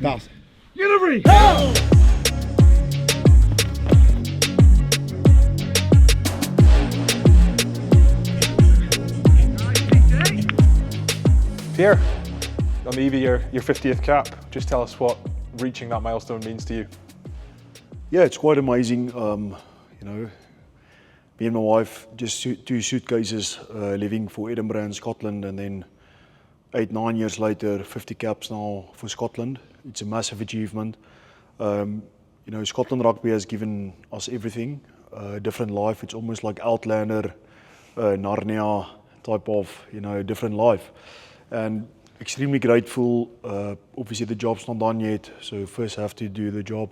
Pass. Univry! Pierre, on the eve of your 50th cap, just tell us what reaching that milestone means to you. Yeah, it's quite amazing. Me and my wife, just two suitcases, living for Edinburgh and Scotland, and then 8-9 years later, 50 caps now for Scotland. It's a massive achievement. Scotland rugby has given us everything, a different life. It's almost like Outlander, Narnia type of, different life. And extremely grateful. Obviously the job's not done yet, so first have to do the job.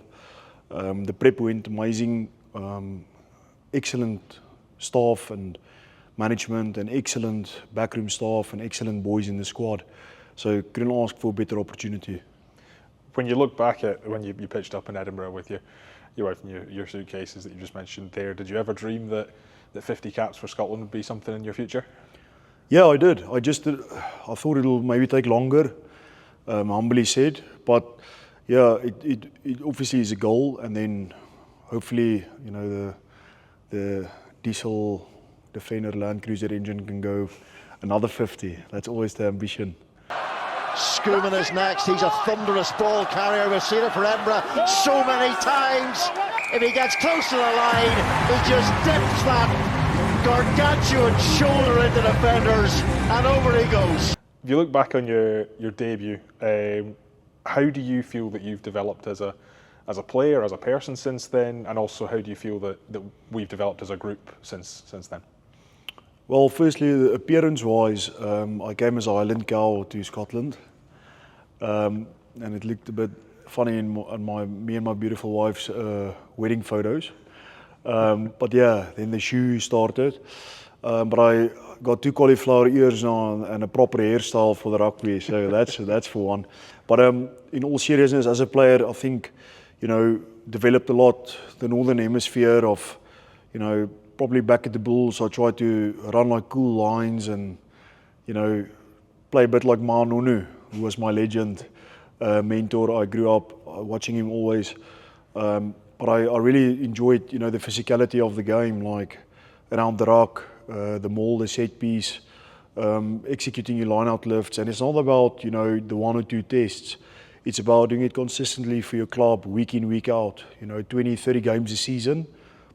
The prep went amazing. Excellent staff and management and excellent backroom staff and excellent boys in the squad. So couldn't ask for a better opportunity. When you look back at when you pitched up in Edinburgh with your wife and your suitcases that you just mentioned there, did you ever dream that 50 caps for Scotland would be something in your future? Yeah, I did. I thought it'll maybe take longer, humbly said. But yeah, it obviously is a goal, and then hopefully, the diesel Defender Land Cruiser engine can go another 50. That's always the ambition. Schoeman is next. He's a thunderous ball carrier. We've seen it for Edinburgh so many times. If he gets close to the line, he just dips that gargantuan shoulder into defenders, and over he goes. If you look back on your debut, how do you feel that you've developed as a player, as a person since then, and also how do you feel that we've developed as a group since then? Well, firstly, appearance-wise, I came as a Highland cow to Scotland, and it looked a bit funny in me and my beautiful wife's wedding photos. But yeah, then the shoe started. But I got 2 cauliflower ears now and a proper hairstyle for the rugby, so that's for one. But in all seriousness, as a player, I think, developed a lot the Northern Hemisphere of, probably back at the Bulls, I tried to run like cool lines and, play a bit like Ma Nonu, who was my legend, mentor. I grew up watching him always. But I really enjoyed, the physicality of the game, like around the ruck, the maul, the set piece, executing your line-out lifts. And it's not about, the 1 or 2 tests. It's about doing it consistently for your club, week in, week out. 20, 30 games a season,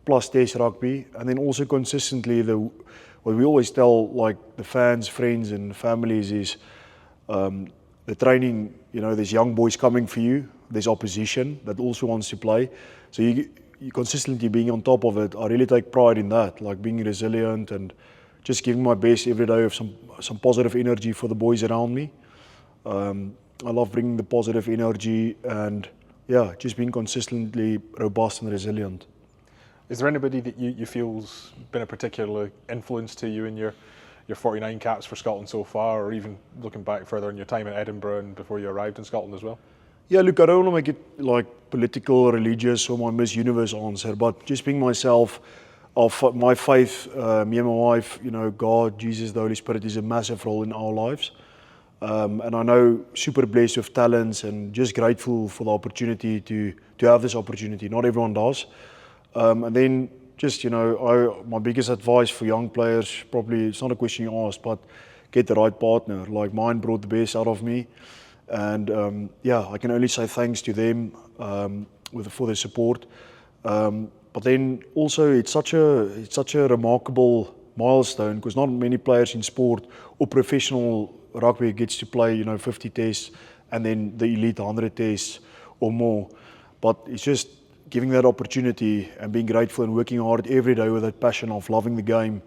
plus test rugby. And then also consistently, what we always tell, like, the fans, friends and families is the training, there's young boys coming for you. There's opposition that also wants to play. So you consistently being on top of it, I really take pride in that, like being resilient and just giving my best every day of some positive energy for the boys around me. I love bringing the positive energy and, yeah, just being consistently robust and resilient. Is there anybody that you feel's been a particular influence to you in your 49 caps for Scotland so far, or even looking back further in your time at Edinburgh and before you arrived in Scotland as well? Yeah, look, I don't want to make it like political, religious, or my Miss Universe answer, but just being myself, of my faith, me and my wife, God, Jesus, the Holy Spirit is a massive role in our lives. And I know super blessed with talents and just grateful for the opportunity to have this opportunity. Not everyone does. And then just, my biggest advice for young players, probably, it's not a question you asked, but get the right partner. Like mine brought the best out of me. And I can only say thanks to them for their support. But then also it's such a remarkable milestone because not many players in sport or professional rugby gets to play 50 tests and then the elite 100 tests or more. But it's just giving that opportunity and being grateful and working hard every day with that passion of loving the game.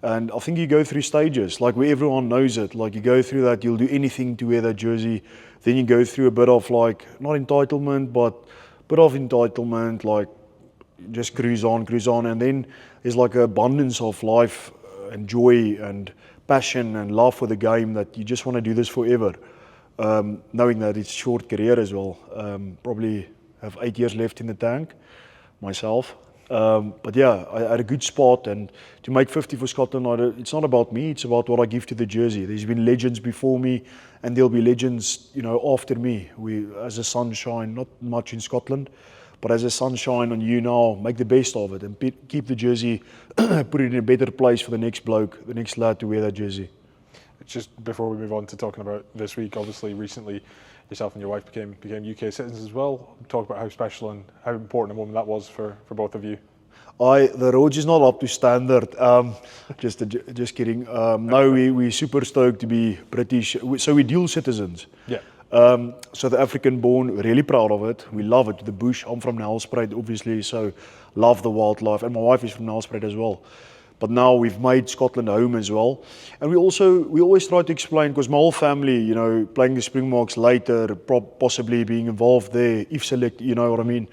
And I think you go through stages, like where everyone knows it. Like you go through that, you'll do anything to wear that jersey. Then you go through a bit of like, not entitlement, but a bit of entitlement, like just cruise on. And then there's like an abundance of life and joy and passion and love for the game that you just want to do this forever. Knowing that it's a short career as well. Probably have 8 years left in the tank, myself. But yeah, I had a good spot, and to make 50 for Scotland, it's not about me, it's about what I give to the jersey. There's been legends before me, and there'll be legends, after me. As a sunshine, not much in Scotland, but as a sunshine on you now, make the best of it and keep the jersey, put it in a better place for the next bloke, the next lad to wear that jersey. Just before we move on to talking about this week, obviously recently yourself and your wife became UK citizens as well. Talk about how special and how important a moment that was for both of you. The roads is not up to standard. Just kidding. No, we're super stoked to be British. So we're dual citizens. Yeah. South African born, really proud of it. We love it. The bush. I'm from Nelspruit, obviously, so love the wildlife. And my wife is from Nelspruit as well. But now we've made Scotland home as well. And we always try to explain, because my whole family, playing the Springboks later, possibly being involved there, if select, you know what I mean.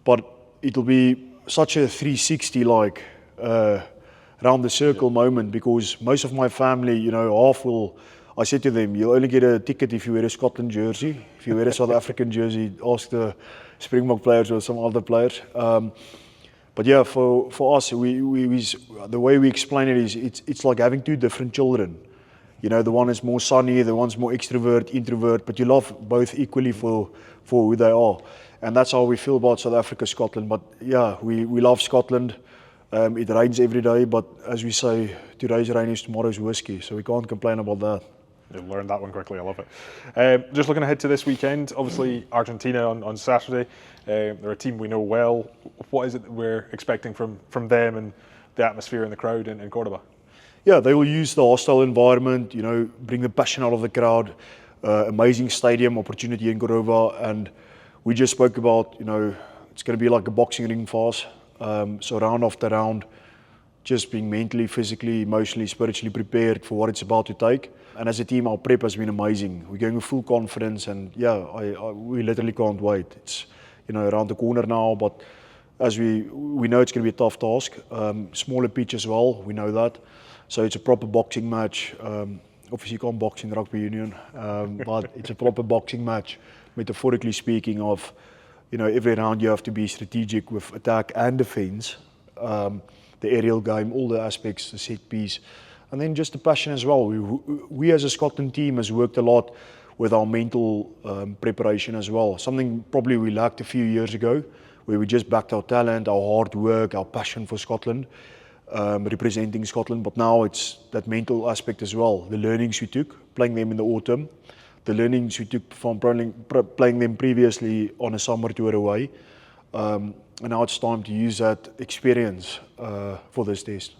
But it'll be such a 360 round the circle moment, because most of my family, I said to them, you'll only get a ticket if you wear a Scotland jersey. If you wear a South African jersey, ask the Springbok players or some other players. But yeah, for us, the way we explain it is, it's like having two different children. The one is more sunny, the one's more extrovert, introvert, but you love both equally for who they are. And that's how we feel about South Africa, Scotland. But yeah, we love Scotland. It rains every day, but as we say, today's rain is tomorrow's whiskey, so we can't complain about that. You'll learn that one quickly, I love it. Just looking ahead to this weekend, obviously Argentina on Saturday. They're a team we know well. What is it that we're expecting from them and the atmosphere and the crowd in Cordoba? Yeah, they will use the hostile environment, bring the passion out of the crowd. Amazing stadium opportunity in Cordoba, and we just spoke about, it's going to be like a boxing ring for us. So round after round, just being mentally, physically, emotionally, spiritually prepared for what it's about to take. And as a team, our prep has been amazing. We're going with full confidence, and yeah, we literally can't wait. It's around the corner now, but as we know it's going to be a tough task. Smaller pitch as well, we know that. So it's a proper boxing match. Obviously you can't box in the rugby union, but it's a proper boxing match, metaphorically speaking, of every round you have to be strategic with attack and defence. The aerial game, all the aspects, the set piece, and then just the passion as well. We as a Scotland team has worked a lot with our mental preparation as well. Something probably we lacked a few years ago, where we just backed our talent, our hard work, our passion for Scotland, representing Scotland. But now it's that mental aspect as well. The learnings we took, playing them in the autumn, the learnings we took from playing them previously on a summer tour away. And now it's time to use that experience for this test.